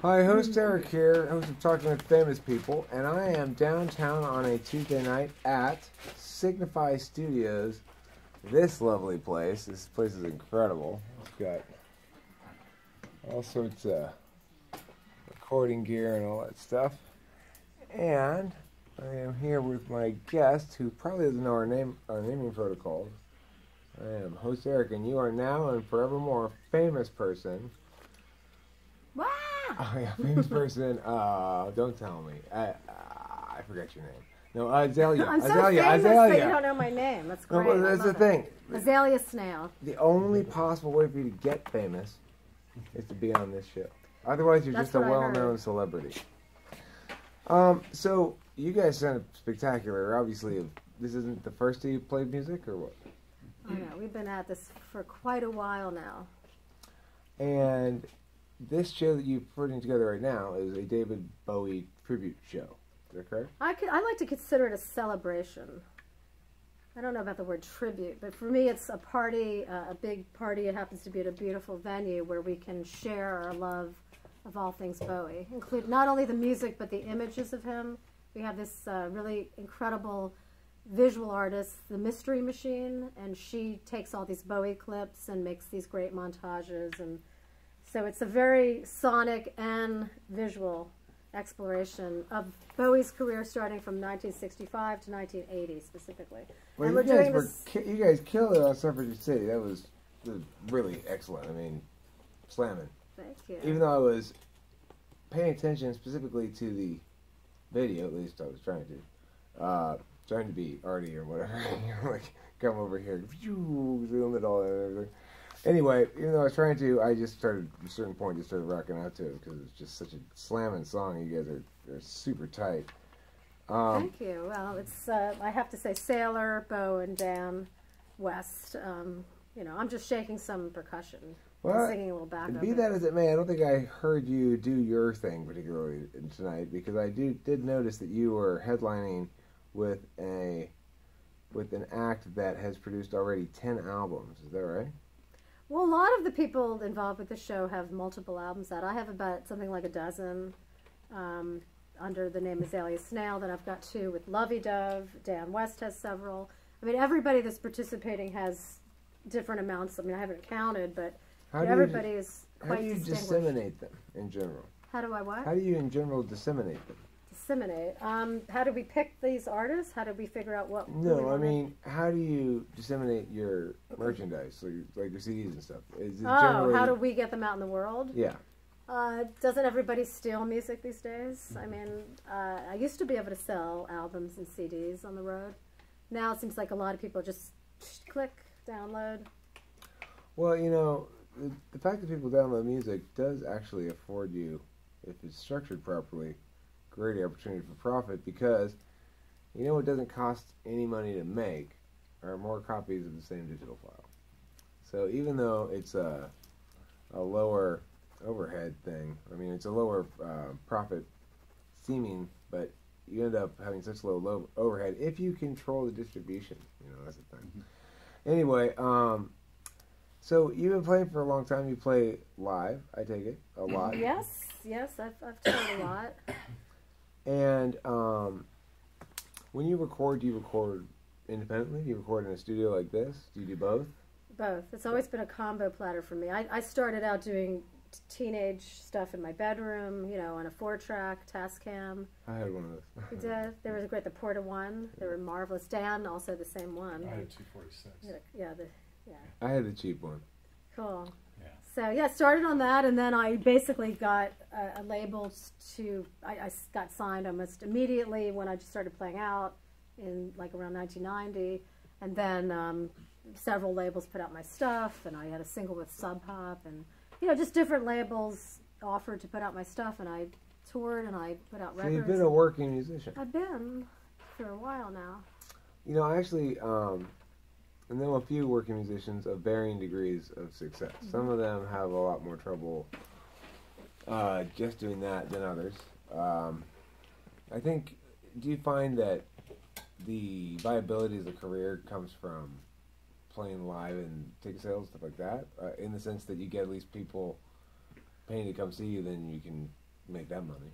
Hi, host Eric here, host of Talking with Famous People, and I am downtown on a Tuesday night at Signify Studios. This lovely place. This place is incredible. It's got all sorts of recording gear and all that stuff. And I am here with my guest, who probably doesn't know our naming protocols. I am host Eric, and you are now and forevermore a famous person. Wow! Oh yeah, famous person. Don't tell me. I forgot your name. No, Azalia. I'm so Azalia. famous Azalia. that you don't know my name. That's great. No, but that's the thing. Azelia Snail. The only possible way for you to get famous is to be on this show. Otherwise, you're just a well-known celebrity. So you guys sound spectacular. Obviously, this isn't the first time you've played music, or what? Oh no, we've been at this for quite a while now. And this show that you're putting together right now is a David Bowie tribute show. Is that correct? I like to consider it a celebration. I don't know about the word tribute, but for me it's a party, a big party. It happens to be at a beautiful venue where we can share our love of all things Bowie. Include not only the music, but the images of him. We have this really incredible visual artist, the Mystery Machine, and she takes all these Bowie clips and makes these great montages, and so it's a very sonic and visual exploration of Bowie's career starting from 1965 to 1980 specifically. Well, and you guys killed it on Suffrage City. That was really excellent. I mean, slamming. Thank you. Even though I was paying attention specifically to the video, at least I was trying to be arty or whatever. Like, come over here, zoom it all and everything. Anyway, even though I was trying to, I just started, at a certain point, just started rocking out to it because it's just such a slamming song. You guys are super tight. Thank you. Well, it's, I have to say, Sailor, Bo, and Dan West, you know, I'm just shaking some percussion. Well, singing a little back and be that as it may, I don't think I heard you do your thing particularly tonight, because I did notice that you were headlining with an act that has produced already 10 albums. Is that right? Well, a lot of the people involved with the show have multiple albums out. I have about something like a dozen under the name Azelia Snail. Then I've got 2 with Lovey Dove. Dan West has several. I mean, everybody that's participating has different amounts. I mean, I haven't counted, but everybody is quite distinguished. How do you disseminate them in general? How do I what? How do you in general disseminate them? Disseminate. How do we pick these artists? How do we figure out what? No, I mean, how do you disseminate your merchandise, like your CDs and stuff? Is it generally... how do we get them out in the world? Yeah. Doesn't everybody steal music these days? I mean, I used to be able to sell albums and CDs on the road. Now it seems like a lot of people just click, download. Well, you know, the fact that people download music does actually afford you, if it's structured properly, great opportunity for profit, because you know what doesn't cost any money to make are more copies of the same digital file. So even though it's a lower overhead thing, I mean it's a lower profit seeming, but you end up having such low overhead if you control the distribution. You know, that's the thing. Mm-hmm. Anyway, so you've been playing for a long time. You play live, I take it, a lot. Yes, I've played a lot. And when you record, do you record independently? Do you record in a studio like this? Do you do both? Both. It's always been a combo platter for me. I started out doing teenage stuff in my bedroom, you know, on a 4-track Tascam. I had one of those. You did? There was a great, the Porta 1. They were marvelous. Dan, also the same one. I had 246. Yeah. I had the cheap one. Cool. Yeah. So, yeah, started on that, and then I basically got a label to, I got signed almost immediately when I just started playing out in, like, around 1990, and then several labels put out my stuff, and I had a single with Sub Pop, and, you know, just different labels offered to put out my stuff, and I toured, and I put out records. So you've been a working musician. I've been for a while now. You know, I actually... I know a few working musicians of varying degrees of success. Mm-hmm. Some of them have a lot more trouble just doing that than others. I think, do you find that the viability of the career comes from playing live and ticket sales, stuff like that, in the sense that you get at least people paying to come see you, then you can make that money.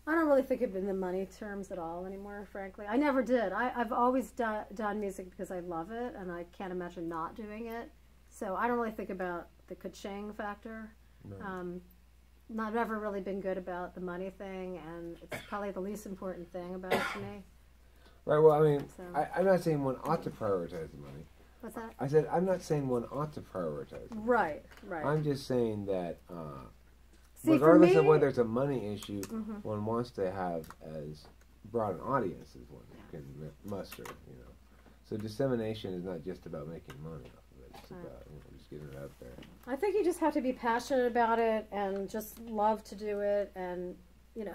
I don't really think of it in the money terms at all anymore, frankly. I never did. I've always done music because I love it, and I can't imagine not doing it. So I don't really think about the ka-ching factor. Right. I've never really been good about the money thing, and it's probably the least important thing about it to me. Right, well, I mean, So. I'm not saying one ought to prioritize the money. What's that? I said I'm not saying one ought to prioritize the money. Right. I'm just saying that See, regardless for me, of whether it's a money issue, Mhm. one wants to have as broad an audience as one can muster, you know. So dissemination is not just about making money off of it. It's about just getting it out there. I think you just have to be passionate about it and just love to do it, and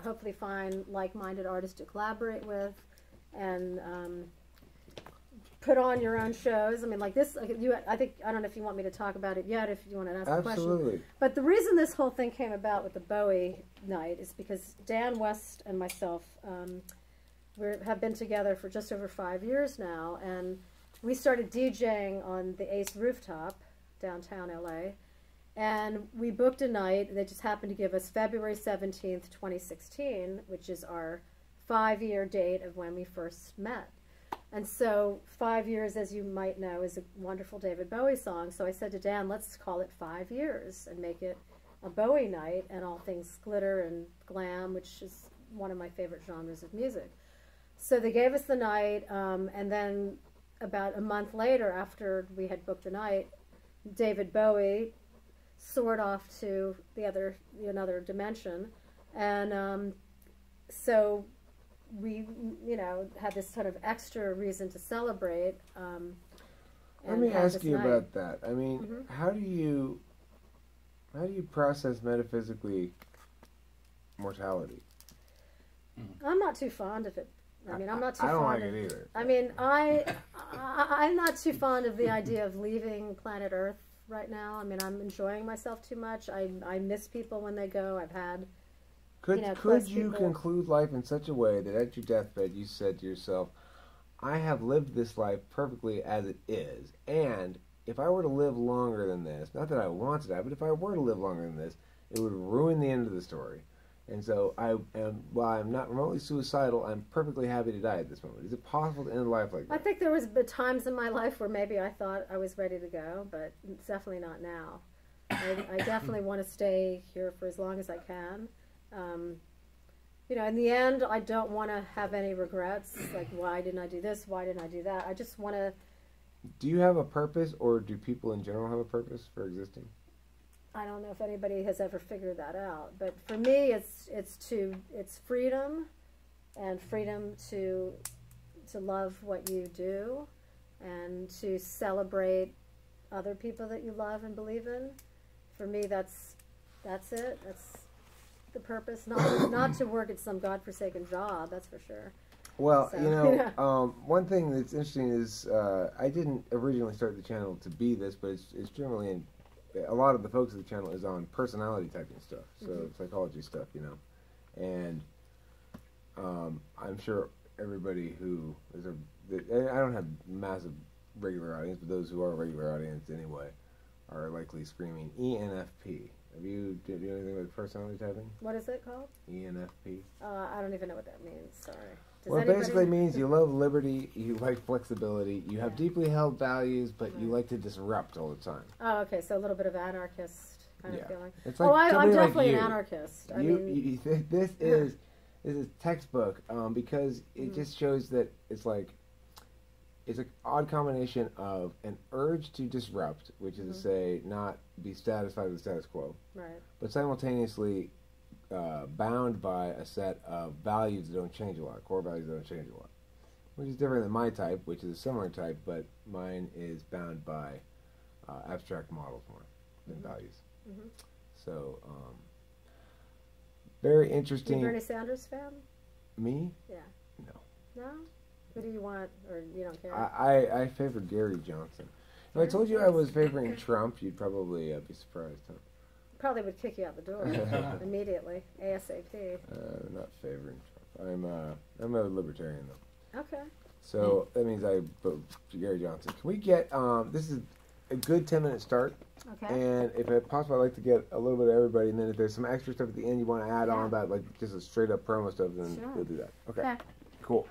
hopefully find like-minded artists to collaborate with, and put on your own shows. I mean, like this. I don't know if you want me to talk about it yet. If you want to ask a question. Absolutely. But the reason this whole thing came about with the Bowie Night is because Dan West and myself have been together for just over 5 years now, and we started DJing on the Ace Rooftop downtown LA, and we booked a night. They just happened to give us February 17th, 2016, which is our 5-year date of when we first met. And so 5 years, as you might know, is a wonderful David Bowie song. So I said to Dan, let's call it 5 years and make it a Bowie night and all things glitter and glam, which is one of my favorite genres of music. So they gave us the night, and then about a month later, after we had booked the night, David Bowie soared off to another dimension, and so we, had this sort of extra reason to celebrate. Let me ask you about that. I mean, how do you process metaphysically mortality? I'm not too fond of it. I mean, I'm not too I don't fond like of it either. I mean, I'm not too fond of the idea of leaving planet Earth right now. I mean, I'm enjoying myself too much. I miss people when they go. I've had Could you people. conclude life in such a way that at your deathbed you said to yourself, I have lived this life perfectly as it is, and if I were to live longer than this, not that I want to die, but if I were to live longer than this, it would ruin the end of the story. And so while I'm not remotely suicidal, I'm perfectly happy to die at this moment. Is it possible to end life like that? I think there was times in my life where maybe I thought I was ready to go, but it's definitely not now. I definitely want to stay here for as long as I can. In the end, I don't want to have any regrets, like why didn't I do this, why didn't I do that. I just want to... Do you have a purpose, or do people in general have a purpose for existing? I don't know if anybody has ever figured that out, but for me, it's freedom, and freedom to love what you do, and to celebrate other people that you love and believe in. For me, that's it. That's the purpose. Not to work at some godforsaken job. That's for sure. Well, So, one thing that's interesting is I didn't originally start the channel to be this, but it's generally in. A lot of the focus of the channel is on personality typing stuff, so psychology stuff, and I'm sure everybody who is I don't have massive regular audience, but those who are a regular audience anyway are likely screaming ENFP. Do you know anything about personality typing? what is it called? ENFP. I don't even know what that means. Sorry. Does Well, it anybody- basically means you love liberty, you like flexibility, you have deeply held values, but you like to disrupt all the time. Oh, okay, so a little bit of anarchist kind of feeling. It's like I'm somebody like definitely you. an anarchist. This is textbook because it just shows that it's an odd combination of an urge to disrupt, which is to say not be satisfied with the status quo, Right. but simultaneously bound by a set of values that don't change a lot, core values that don't change a lot, which is different than my type, which is a similar type, but mine is bound by abstract models more than values. So, very interesting. You a Bernie Sanders fan? Me? Yeah. No. No? Who do you want, or you don't care? I favor Gary Johnson. If I told you I was favoring Trump, you'd probably be surprised, huh? Probably would kick you out the door immediately, ASAP. Not favoring Trump. I'm a libertarian though. Okay. So that means I vote for Gary Johnson. Can we get this is a good 10-minute start. Okay. And if it's possible, I'd like to get a little bit of everybody. And then if there's some extra stuff at the end you want to add on about, like just a straight up promo stuff, then Sure. we'll do that. Okay. Okay. Cool.